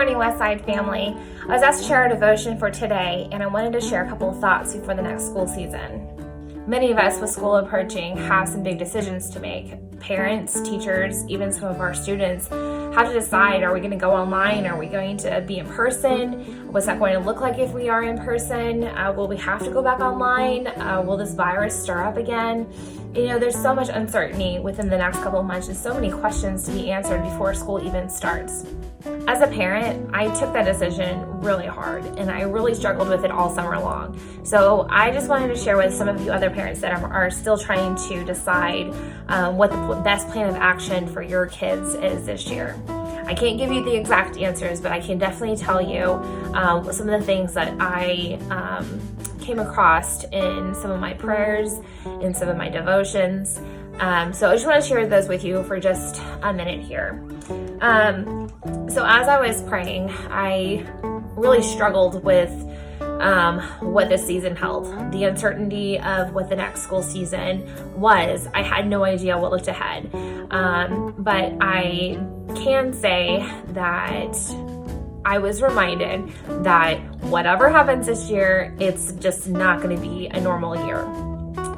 morning, Westside family. I was asked to share a devotion for today, and I wanted to share a couple of thoughts before the next school season. Many of us with school approaching have some big decisions to make. Parents, teachers, even some of our students have to decide, are we going to go online? Are we going to be in person? What's that going to look like if we are in person? Will we have to go back online? Will this virus stir up again? You know, there's so much uncertainty within the next couple of months and so many questions to be answered before school even starts. As a parent, I took that decision really hard and I really struggled with it all summer long. So I just wanted to share with some of you other parents that are still trying to decide what the best plan of action for your kids is this year. I can't give you the exact answers, but I can definitely tell you some of the things that I came across in some of my prayers, in some of my devotions. So I just want to share those with you for just a minute here. So as I was praying, I really struggled with what this season held. The uncertainty of what the next school season was. I had no idea what looked ahead. But I can say that I was reminded that whatever happens this year, it's just not going to be a normal year.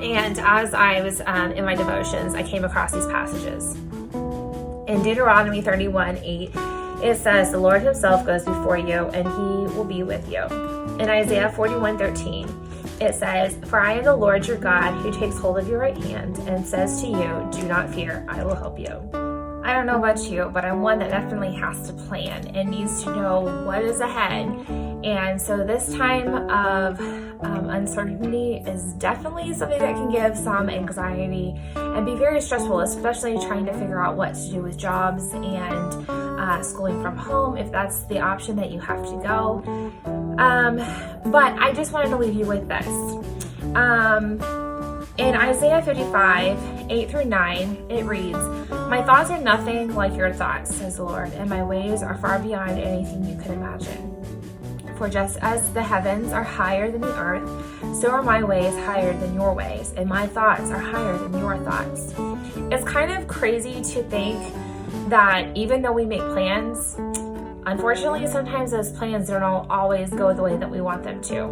And as I was in my devotions, I came across these passages. In Deuteronomy 31:8, it says, "The Lord himself goes before you, and he will be with you." In Isaiah 41:13, it says, "For I am the Lord your God, who takes hold of your right hand and says to you, 'Do not fear, I will help you.'" I don't know about you, but I'm one that definitely has to plan and needs to know what is ahead. And so this time of uncertainty is definitely something that can give some anxiety and be very stressful, especially trying to figure out what to do with jobs and schooling from home, if that's the option that you have to go. But I just wanted to leave you with this. In Isaiah 55:8-9, it reads, "My thoughts are nothing like your thoughts, says the Lord, and my ways are far beyond anything you can imagine. For just as the heavens are higher than the earth, so are my ways higher than your ways, and my thoughts are higher than your thoughts." It's kind of crazy to think that even though we make plans, unfortunately, sometimes those plans don't always go the way that we want them to.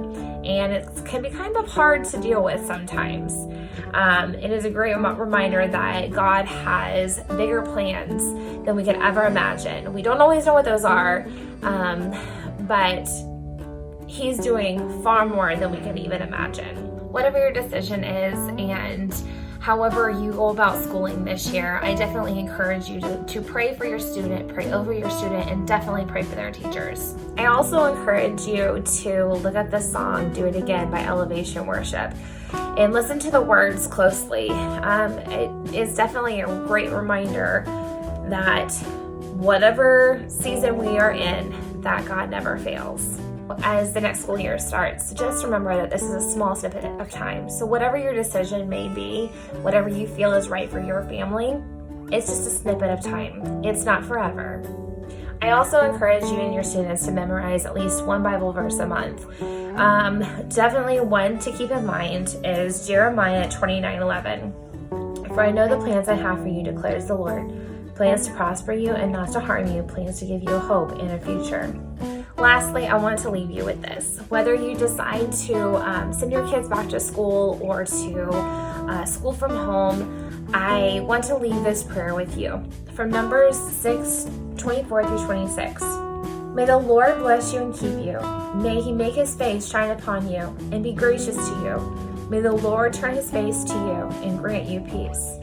And it can be kind of hard to deal with sometimes. It is a great reminder that God has bigger plans than we could ever imagine. We don't always know what those are, but He's doing far more than we can even imagine. Whatever your decision is, and however you go about schooling this year, I definitely encourage you to pray for your student, pray over your student, and definitely pray for their teachers. I also encourage you to look at the song "Do It Again" by Elevation Worship and listen to the words closely. It is definitely a great reminder that whatever season we are in, that God never fails. As the next school year starts, just remember that this is a small snippet of time. So whatever your decision may be, whatever you feel is right for your family, it's just a snippet of time. It's not forever. I also encourage you and your students to memorize at least one Bible verse a month. Definitely one to keep in mind is Jeremiah 29:11. "For I know the plans I have for you, declares the Lord. Plans to prosper you and not to harm you, plans to give you a hope and a future." Lastly, I want to leave you with this. Whether you decide to send your kids back to school or to school from home, I want to leave this prayer with you. From Numbers 6:24-26. "May the Lord bless you and keep you. May he make his face shine upon you and be gracious to you. May the Lord turn his face to you and grant you peace.